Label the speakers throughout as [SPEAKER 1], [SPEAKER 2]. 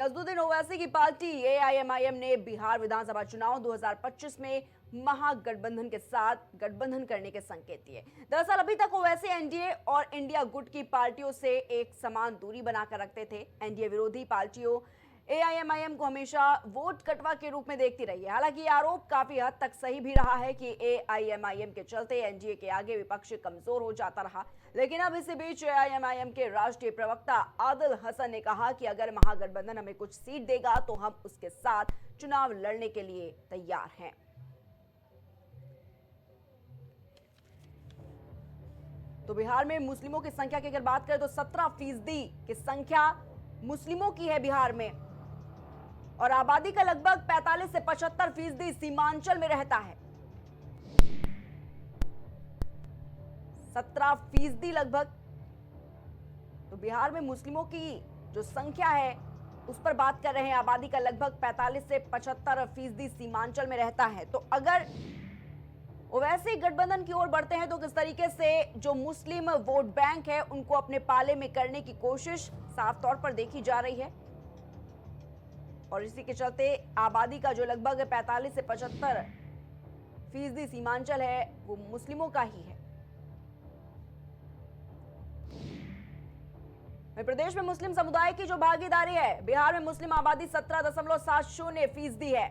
[SPEAKER 1] अजदुद्दीन ओवैसी की party AIMIM ने बिहार विधानसभा चुनाव 2025 में महागठबंधन के साथ गठबंधन करने के संकेत दिए। दरअसल अभी तक ओवैसी एनडीए और इंडिया गुट की पार्टियों से एक समान दूरी बनाकर रखते थे। एनडीए विरोधी पार्टियों एआईएमआईएम को हमेशा वोट कटवा के रूप में देखती रही है। हालांकि ये आरोप काफी हद तक सही भी रहा है कि एआईएमआईएम के चलते एनडीए के आगे विपक्ष कमजोर हो जाता रहा। लेकिन अब इसी बीच एआईएमआईएम के राष्ट्रीय प्रवक्ता आदिल हसन ने कहा कि अगर महागठबंधन हमें कुछ सीट देगा तो हम उसके साथ चुनाव लड़ने के लिए तैयार हैं। तो बिहार में मुस्लिमों की संख्या की अगर बात करें तो 17% की संख्या मुस्लिमों की है बिहार में, और आबादी का लगभग 45 से 75% सीमांचल में रहता है। 17% लगभग। तो बिहार में मुस्लिमों की जो संख्या है उस पर बात कर रहे हैं। आबादी का लगभग 45 से 75% सीमांचल में रहता है। तो अगर ओवैसी गठबंधन की ओर बढ़ते हैं तो किस तरीके से जो मुस्लिम वोट बैंक है उनको अपने पाले में करने की कोशिश साफ तौर पर देखी जा रही है। और इसी के चलते आबादी का जो लगभग 45 से 75% सीमांचल है वो मुस्लिमों का ही है। प्रदेश में मुस्लिम समुदाय की जो भागीदारी है, बिहार में मुस्लिम आबादी 17.70% है।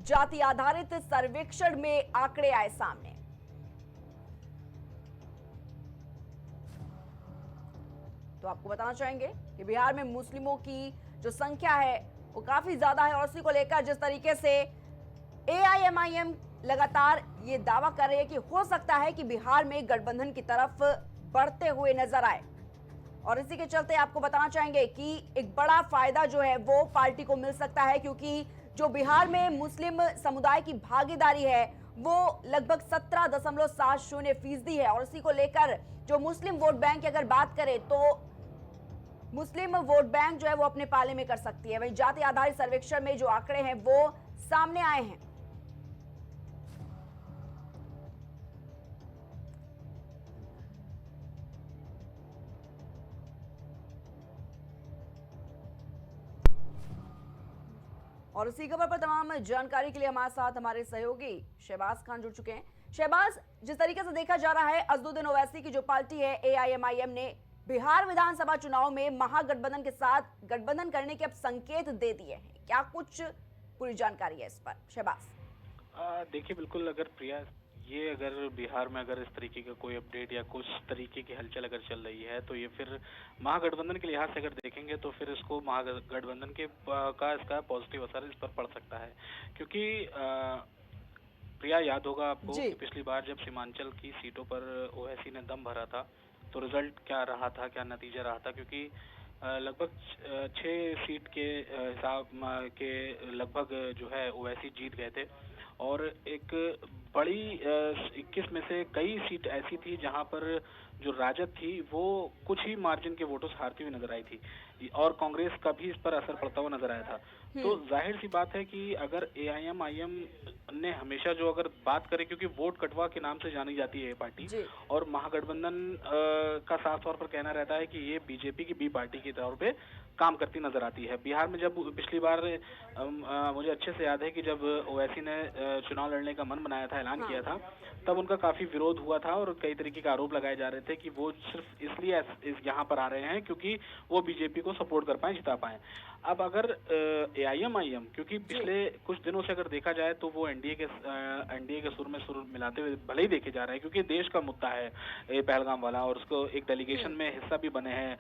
[SPEAKER 1] जाति आधारित सर्वेक्षण में आंकड़े आए सामने। तो आपको बताना चाहेंगे कि बिहार में मुस्लिमों की जो संख्या है वो काफी ज्यादा है, और उसी को लेकर जिस तरीके से एआईएमआईएम लगातार ये दावा कर रही है कि हो सकता है कि बिहार में गठबंधन की तरफ बढ़ते हुए नजर आए। और इसी के चलते आपको बताना चाहेंगे कि एक बड़ा फायदा जो है वो पार्टी को मिल सकता है, क्योंकि जो बिहार में मुस्लिम समुदाय की भागीदारी है वो लगभग 17.70% है। और इसी को लेकर जो मुस्लिम वोट बैंक की अगर बात करें तो मुस्लिम वोट बैंक जो है वो अपने पाले में कर सकती है। वहीं जाति आधारित सर्वेक्षण में जो आंकड़े हैं वो सामने आए हैं। और इसी खबर पर तमाम जानकारी के लिए हमारे साथ हमारे सहयोगी शहबाज खान जुड़ चुके हैं। शहबाज, जिस तरीके से देखा जा रहा है अजदुद्दीन ओवैसी की जो पार्टी है एआईएमआईएम ने बिहार विधानसभा चुनाव में महागठबंधन के साथ गठबंधन करने के अब संकेत दे दिए हैं, क्या कुछ पूरी जानकारी है इस पर शहबाज?
[SPEAKER 2] देखिए, बिल्कुल, अगर प्रिया ये अगर बिहार में अगर इस तरीके का कोई अपडेट या कुछ तरीके की हलचल अगर चल रही है तो ये फिर महागठबंधन के लिहाज से अगर देखेंगे तो फिर इसको महागठबंधन के का इसका पॉजिटिव असर इस पर पड़ सकता है। क्योंकि प्रिया, याद होगा आपको कि पिछली बार जब सीमांचल की सीटों पर ओवैसी ने दम भरा था तो रिजल्ट क्या रहा था, क्या नतीजा रहा था? क्योंकि लगभग 6 सीट के हिसाब के लगभग जो है ओवैसी जीत गए थे, और एक बड़ी 21 में से कई सीट ऐसी थी जहां पर जो राजद थी वो कुछ ही मार्जिन के वोटों से हारती हुई नजर आई थी, और कांग्रेस का भी इस पर असर पड़ता हुआ नजर आया था। तो जाहिर सी बात है कि अगर एआईएमआईएम ने हमेशा जो अगर बात करें, क्योंकि वोट कटवा के नाम से जानी जाती है ये पार्टी, और महागठबंधन का साफ तौर पर कहना रहता है कि ये बीजेपी की बी पार्टी के तौर पे काम करती नजर आती है। बिहार में जब पिछली बार मुझे अच्छे से याद है कि जब ओवैसी ने चुनाव लड़ने का मन बनाया था, ऐलान किया था, तब उनका काफी विरोध हुआ था और कई तरीके के आरोप लगाए जा रहे थे कि वो सिर्फ इसलिए यहाँ पर आ रहे हैं क्योंकि वो बीजेपी को सपोर्ट कर पाए, जिता पाए। अब अगर एआईएमआईएम, क्योंकि पिछले कुछ दिनों से अगर देखा जाए तो वो एनडीए के सुर में सुर मिलाते हुए भले ही देखे जा रहे हैं, क्योंकि देश का मुद्दा है ये पहलगाम वाला, और उसको एक डेलीगेशन में हिस्सा भी बने हैं,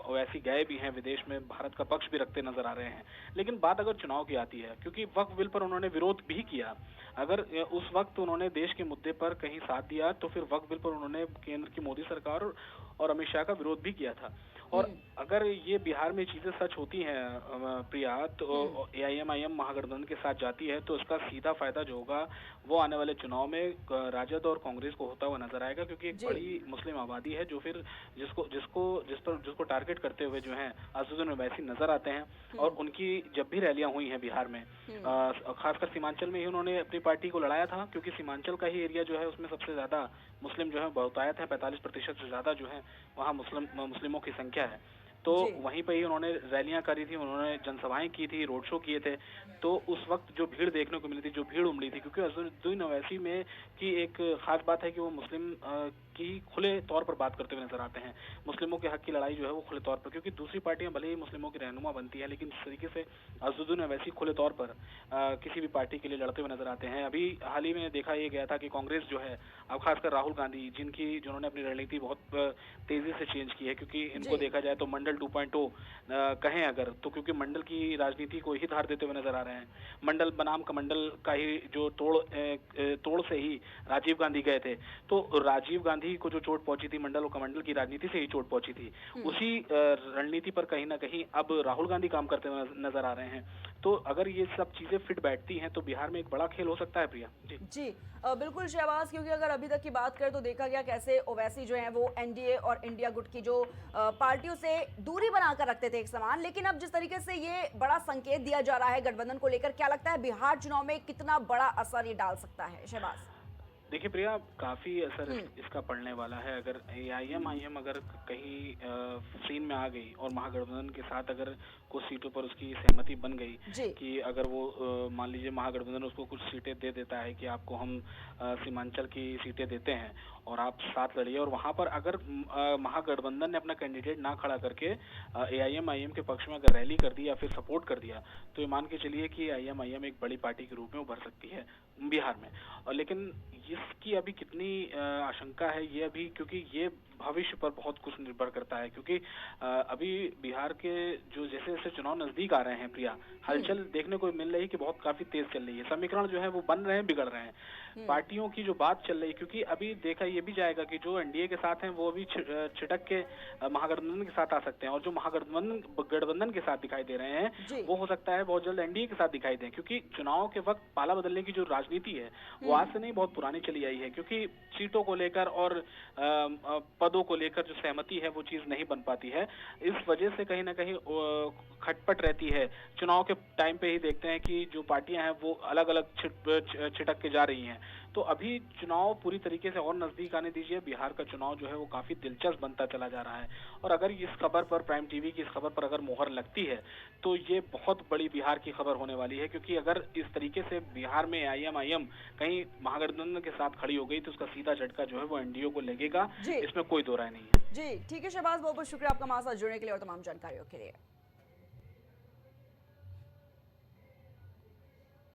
[SPEAKER 2] ओवैसी गए भी हैं विदेश में, भारत का पक्ष भी रखते नजर आ रहे हैं। लेकिन बात अगर चुनाव की आती है, क्योंकि वक्फ बिल पर उन्होंने विरोध भी किया, अगर उस वक्त उन्होंने देश के मुद्दे पर कहीं साथ दिया तो फिर वक्फ बिल पर उन्होंने केंद्र की मोदी सरकार और अमित शाह का विरोध भी किया था। और अगर ये बिहार में चीजें सच होती हैं प्रिया, तो एआईएमआईएम महागठबंधन के साथ जाती है तो इसका सीधा फायदा जो होगा वो आने वाले चुनाव में राजद और कांग्रेस को होता हुआ नजर आएगा, क्योंकि एक बड़ी मुस्लिम आबादी है जो फिर जिसको टारगेट करते हुए जो है असदुद्दीन ओवैसी नजर आते हैं। और उनकी जब भी रैलियां हुई हैं बिहार में, खासकर सीमांचल में ही उन्होंने अपनी पार्टी को लड़ाया था, क्योंकि सीमांचल का ही एरिया जो है उसमें सबसे ज्यादा मुस्लिम जो है बहुतायत है, 45% से ज्यादा जो है वहाँ मुस्लिमों की संख्या है। तो वहीं पे ही उन्होंने रैलियां करी थी, उन्होंने जनसभाएं की थी, रोड शो किए थे। तो उस वक्त जो भीड़ देखने को मिली थी, जो भीड़ उमड़ी थी, क्योंकि असदुद्दीन ओवैसी में की एक खास बात है कि वो मुस्लिम की खुले तौर पर बात करते हुए नजर आते हैं। मुस्लिमों के हक की लड़ाई जो है वो खुले तौर पर, क्योंकि दूसरी पार्टियां भले ही मुस्लिमों की रहनुमा बनती है, लेकिन जिस तरीके से असदुद्दीन ओवैसी खुले तौर पर किसी भी पार्टी के लिए लड़ते हुए नजर आते हैं। अभी हाल ही में देखा ये गया था कि कांग्रेस जो है, अब खासकर राहुल गांधी, जिन्होंने अपनी रणनीति बहुत तेजी से चेंज की है, क्योंकि इनको देखा जाए तो मंडल 2.0 कहें अगर तो, क्योंकि मंडल की राजनीति को ही धार देते हुए नजर आ रहे हैं। मंडल बनाम कमंडल का ही जो तोड़ से ही राजीव गांधी गए थे, तो राजीव गांधी को जो चोट पहुंची थी मंडल और कमंडल की राजनीति से ही चोट पहुंची थी, उसी रणनीति पर कहीं ना कहीं अब राहुल गांधी काम करते हुए नजर आ रहे हैं। तो अगर ये सब चीजें फिट बैठती हैं तो बिहार में एक बड़ा खेल हो सकता है प्रिया जी।
[SPEAKER 1] जी बिल्कुल शहबाज, क्योंकि अगर अभी तक की बात करें तो देखा गया कैसे ओवैसी जो है वो एनडीए और इंडिया गुट की जो पार्टियों से दूरी बनाकर रखते थे एक समान, लेकिन अब जिस तरीके से ये बड़ा संकेत दिया जा रहा है गठबंधन को लेकर, क्या लगता है बिहार चुनाव में कितना बड़ा असर ये डाल सकता है शहबाज?
[SPEAKER 2] देखिए प्रिया, काफी असर इसका पड़ने वाला है। अगर एआईएम अगर कहीं सीन में आ गई और महागठबंधन के साथ अगर कुछ सीटों पर उसकी सहमति बन गई कि अगर वो मान लीजिए महागठबंधन उसको कुछ सीटें दे देता है कि आपको हम सीमांचल की सीटें देते हैं और आप साथ लड़िए, और वहां पर अगर महागठबंधन ने अपना कैंडिडेट ना खड़ा करके एआईएम के पक्ष में अगर रैली कर दी या फिर सपोर्ट कर दिया, तो ये मान के चलिए कि एआईएम एक बड़ी पार्टी के रूप में उभर सकती है बिहार में। और लेकिन इसकी अभी कितनी आशंका है ये अभी, क्योंकि ये भविष्य पर बहुत कुछ निर्भर करता है, क्योंकि अभी बिहार के जो जैसे जैसे चुनाव नजदीक आ रहे हैं प्रिया, हलचल देखने को मिल रही है कि बहुत काफी तेज चल रही है। समीकरण जो है वो बन रहे हैं, बिगड़ रहे हैं। पार्टियों की जो बात चल रही है, क्योंकि अभी देखा ये भी जाएगा कि जो एनडीए के साथ हैं वो अभी छिटक के महागठबंधन के साथ आ सकते हैं, और जो गठबंधन के साथ दिखाई दे रहे हैं वो हो सकता है बहुत जल्द एनडीए के साथ दिखाई दें, क्योंकि चुनाव के वक्त पाला बदलने की जो राजनीति है वो आज से नहीं बहुत पुरानी चली आई है, क्योंकि सीटों को लेकर और पदों को लेकर जो सहमति है वो चीज नहीं बन पाती है। इस वजह से कहीं ना कहीं खटपट रहती है। चुनाव के टाइम पे ही देखते हैं कि जो पार्टियां हैं वो अलग अलग छिटक के जा रही हैं। तो अभी चुनाव पूरी तरीके से और नजदीक आने दीजिए, बिहार का चुनाव जो है वो काफी दिलचस्प बनता चला जा रहा है। और अगर इस खबर पर, प्राइम टीवी की इस खबर पर अगर मोहर लगती है तो ये बहुत बड़ी बिहार की खबर होने वाली है, क्योंकि अगर इस तरीके से बिहार में एआईएम कहीं महागठबंधन के साथ खड़ी हो गई तो उसका सीधा झटका जो है वो एनडीए को लगेगा, इसमें कोई दो राय नहीं है।
[SPEAKER 1] जी ठीक है शहबाज, बहुत बहुत शुक्रिया आपका हमारे साथ जुड़ने के लिए और तमाम जानकारियों के लिए।